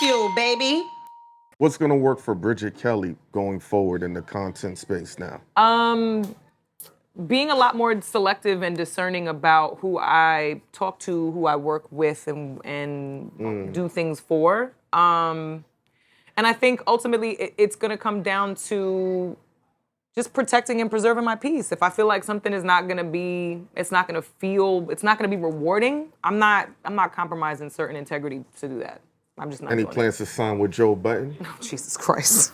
Bagfuel, baby. What's going to work for Bridget Kelly going forward in the content space now? Being a lot more selective and discerning about who I talk to, who I work with, and do things for. And I think ultimately it's going to come down to just protecting and preserving my peace. If I feel like something is not going to be, it's not going to be rewarding, I'm not compromising certain integrity to do that. I'm just not Any doing plans to sign with Joe Budden? Oh, Jesus Christ.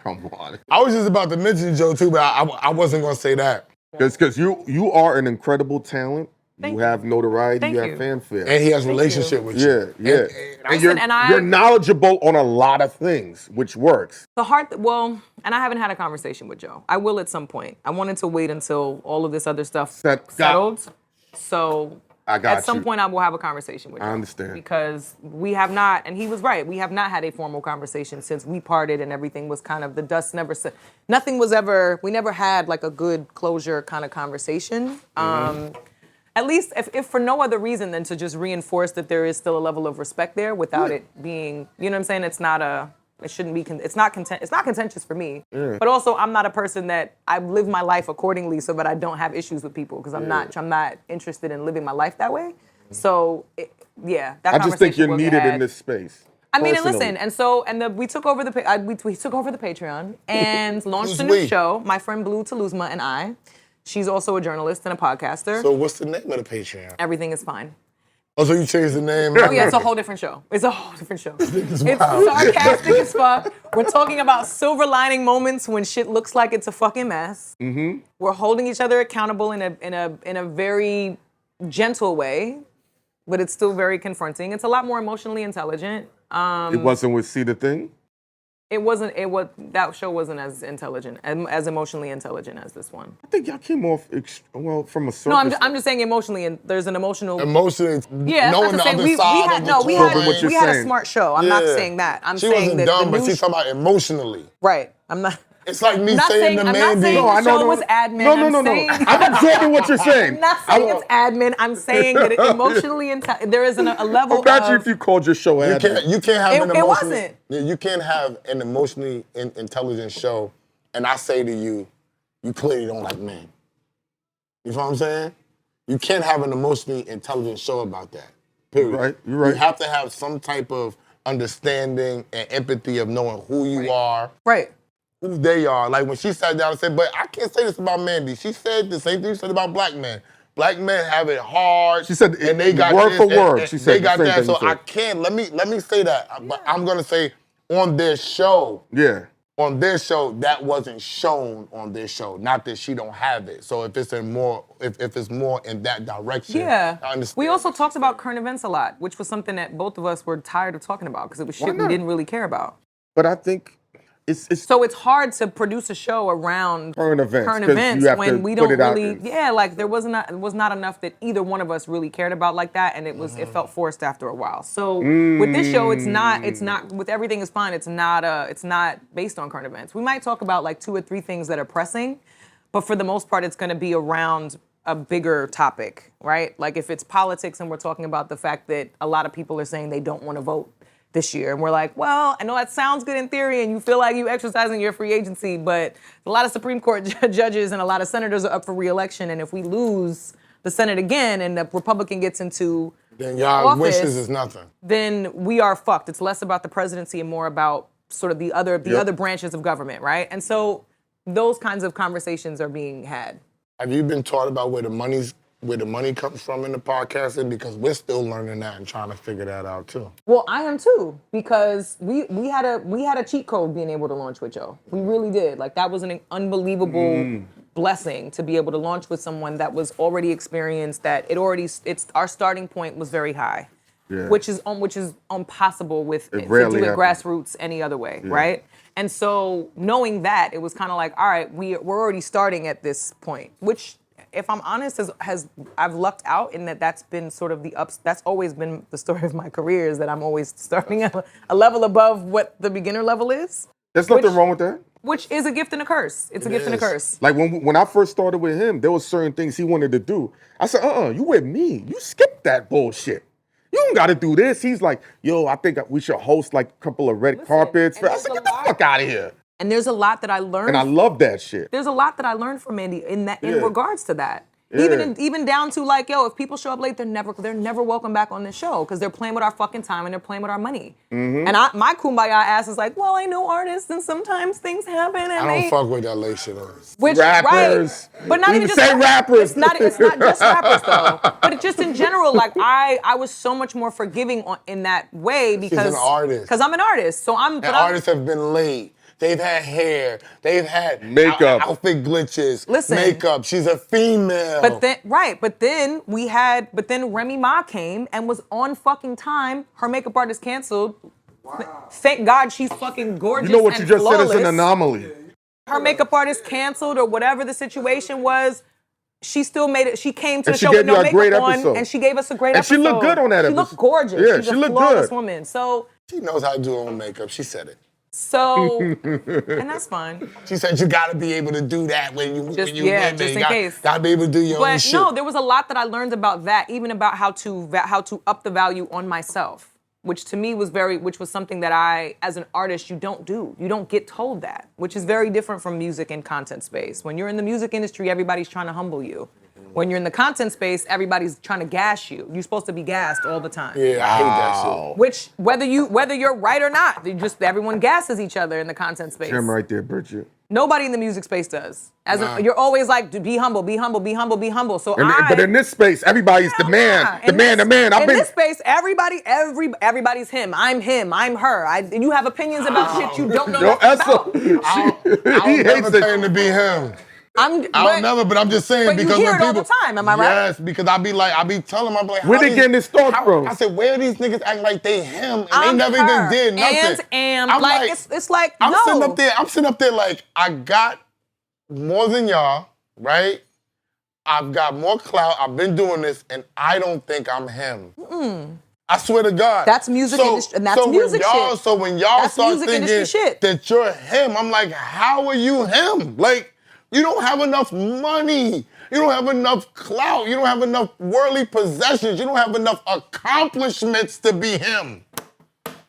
Come on. I was just about to mention Joe too, but I wasn't gonna say that. Because you are an incredible talent. Thank you you. have notoriety. Thank you have you. fanfare. And he has a relationship with you. Yeah. And you're knowledgeable on a lot of things, which works. And I haven't had a conversation with Joe. I will at some point. I wanted to wait until all of this other stuff settled. So at some point I will have a conversation with Joe. I understand. Because we have not, and he was right, we have not had a formal conversation since we parted and everything was kind of, the dust never set. Nothing was ever, we never had like a good closure kind of conversation. At least if for no other reason than to just reinforce that there is still a level of respect there without it being, you know what I'm saying? It's not contentious for me. Yeah. But also I'm not a person that I live my life accordingly so that I don't have issues with people because I'm not interested in living my life that way. So I just think you're needed in this space. I mean, and listen, we took over the Patreon and launched a new show. My friend Blue Taluzma and I. She's also a journalist and a podcaster. So what's the name of the Patreon? Everything is Fine. Oh, so you changed the name? Oh yeah, it's a whole different show. It's sarcastic as fuck. We're talking about silver lining moments when shit looks like it's a fucking mess. Mm-hmm. We're holding each other accountable in a very gentle way, but it's still very confronting. It's a lot more emotionally intelligent. It wasn't with See the Thing? That show wasn't as intelligent, as emotionally intelligent as this one. I think y'all came off, from a surface. No, I'm just saying emotionally, and there's an emotional... Emotionally, yeah, knowing the other side of the coin. We had a smart show. I'm not saying that. I'm saying that she wasn't dumb, but she's talking about emotionally. Right. I'm not... It's like me saying to Mandy. I'm not saying the show was admin. No. I'm absorbing what you're saying. I'm not saying it's admin. I'm saying that emotionally there is a level of... Imagine if you called your show admin. You can't have it wasn't. You can't have an emotionally intelligent show, and I say to you, you clearly don't like men. You know what I'm saying? You can't have an emotionally intelligent show about that. Period. You're right. You have to have some type of understanding and empathy of knowing who you are. Right. Who they are. Like when she sat down and said, but I can't say this about Mandy. She said the same thing she said about black men. Black men have it hard. She said, and they got word for word. She said they got that. So I can't. Let me say that. But I'm gonna say on their show. Yeah. On their show, that wasn't shown on their show. Not that she don't have it. So if it's more in that direction, I understand. We also talked about current events a lot, which was something that both of us were tired of talking about because it was shit we didn't really care about. But I think. So it's hard to produce a show around current events when we don't really, there was not enough that either one of us really cared about like that, and it felt forced after a while. So with this show, it's not with Everything is Fine. It's not based on current events. We might talk about like 2 or 3 things that are pressing, but for the most part, it's going to be around a bigger topic, right? Like if it's politics and we're talking about the fact that a lot of people are saying they don't want to vote this year. And we're like, well, I know that sounds good in theory and you feel like you exercising your free agency, but a lot of Supreme Court judges and a lot of senators are up for re-election. And if we lose the Senate again and the Republican gets into then y'all office, wishes is nothing. Then we are fucked. It's less about the presidency and more about sort of the other branches of government, right? And so those kinds of conversations are being had. Have you been taught about where the money comes from in the podcasting? Because we're still learning that and trying to figure that out too. Well, I am too, because we had a cheat code being able to launch with Joe. We really did. Like that was an unbelievable blessing to be able to launch with someone that was already experienced, that our starting point was very high. Yeah. Which is impossible with to do it grassroots any other way, right? And so knowing that, it was kind of like, all right, we're already starting at this point, which, if I'm honest, I've lucked out in that's been sort of that's always been the story of my career, is that I'm always starting at a level above what the beginner level is. There's nothing wrong with that. Which is a gift and a curse. It's a gift and a curse. Like when I first started with him, there was certain things he wanted to do. I said, you with me. You skip that bullshit. You don't got to do this. He's like, yo, I think we should host like a couple of red carpets. I said, get the fuck out of here. And there's a lot that I learned. And I love that shit. There's a lot that I learned from Andy in regards to that. Yeah. Even down to like, yo, if people show up late, they're never welcome back on this show because they're playing with our fucking time and they're playing with our money. And my kumbaya ass is like, well, I know artists and sometimes things happen. And I don't fuck with that late shit on. Rappers. Right. But not even just rappers. It's not just rappers though. But it's just in general, like I was so much more forgiving in that way because she's an artist. Because I'm an artist. So artists have been late. They've had hair. They've had makeup, outfit glitches. Listen, makeup. She's a female. But then Remy Ma came and was on fucking time. Her makeup artist canceled. Wow. Thank God she's fucking gorgeous. You know what you just flawless. said is an anomaly. Her makeup artist canceled or whatever the situation was. She still made it. She came to and the show with no makeup on, episode. and she gave us a great episode. And she looked good on that episode. She looked gorgeous. Yeah, She's she a looked flawless good. woman. So she knows how to do her own makeup. She said it. So, and that's fine. She said you got to be able to do that when you win. Just in case. Got to be able to do your own shit. But no, there was a lot that I learned about that, even about how to up the value on myself, which to me was something that I, as an artist, you don't do. You don't get told that, which is very different from music and content space. When you're in the music industry, everybody's trying to humble you. When you're in the content space, everybody's trying to gas you. You're supposed to be gassed all the time. Yeah, I hate that shit. Which, whether you're right or not, everyone gasses each other in the content space. Him right there, Bridget. Nobody in the music space does. You're always like, be humble, be humble, be humble, be humble. So but in this space, everybody's the man. The man. In this space, everybody's him. I'm her. You have opinions about shit you don't know about. I'll never claim to be him. But I'm just saying because you hear when it all the time, am I right? Yes, because I be telling them, I'm like, where they getting this thought from? I said, where are these niggas acting like they him and they never even did nothing? I'm like, it's like, I'm sitting up there like, I got more than y'all, right? I've got more clout. I've been doing this, and I don't think I'm him. I swear to God. That's music industry, and that's music shit. So when y'all start thinking that you're him, I'm like, how are you him? Like, you don't have enough money. You don't have enough clout. You don't have enough worldly possessions. You don't have enough accomplishments to be him.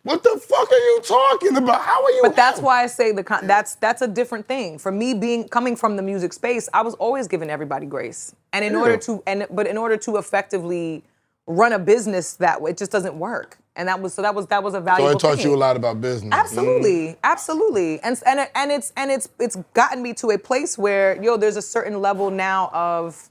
What the fuck are you talking about? How are you? But that's why I say that's a different thing. For me, coming from the music space, I was always giving everybody grace, and in order to effectively run a business that way, it just doesn't work. And that was a valuable thing. So it taught you a lot about business. Absolutely, absolutely. And it's gotten me to a place where there's a certain level now of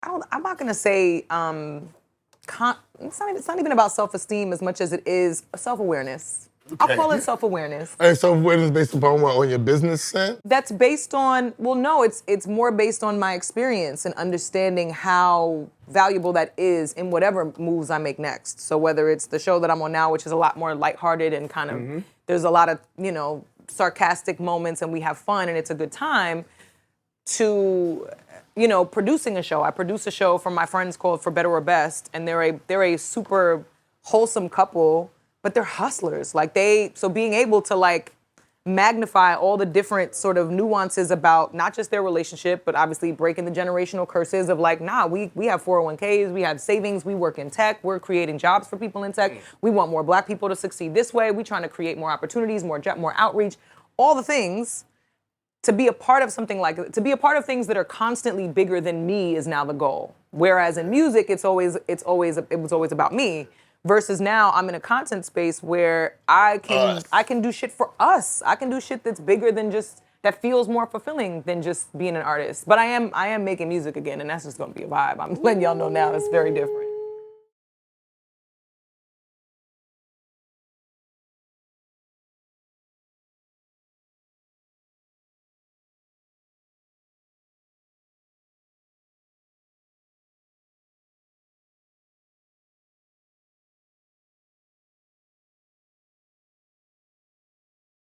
I'm not gonna say it's not even about self-esteem as much as it is self-awareness. Okay. I'll call it self-awareness. And self-awareness based upon what? On your business sense? That's based on, it's more based on my experience and understanding how valuable that is in whatever moves I make next. So whether it's the show that I'm on now, which is a lot more lighthearted and kind of, there's a lot of, sarcastic moments and we have fun and it's a good time, to, producing a show. I produce a show for my friends called For Better or Best, and they're a super wholesome couple, but they're hustlers. So being able to magnify all the different sort of nuances about not just their relationship, but obviously breaking the generational curses of we have 401ks, we have savings, we work in tech, we're creating jobs for people in tech, we want more black people to succeed this way, we're trying to create more opportunities, more outreach, all the things. To be a part of something to be a part of things that are constantly bigger than me is now the goal. Whereas in music, it was always about me. Versus now, I'm in a content space where I can do shit for us. I can do shit that's bigger than that feels more fulfilling than just being an artist. But I am making music again, and that's just gonna be a vibe. I'm letting y'all know now it's very different.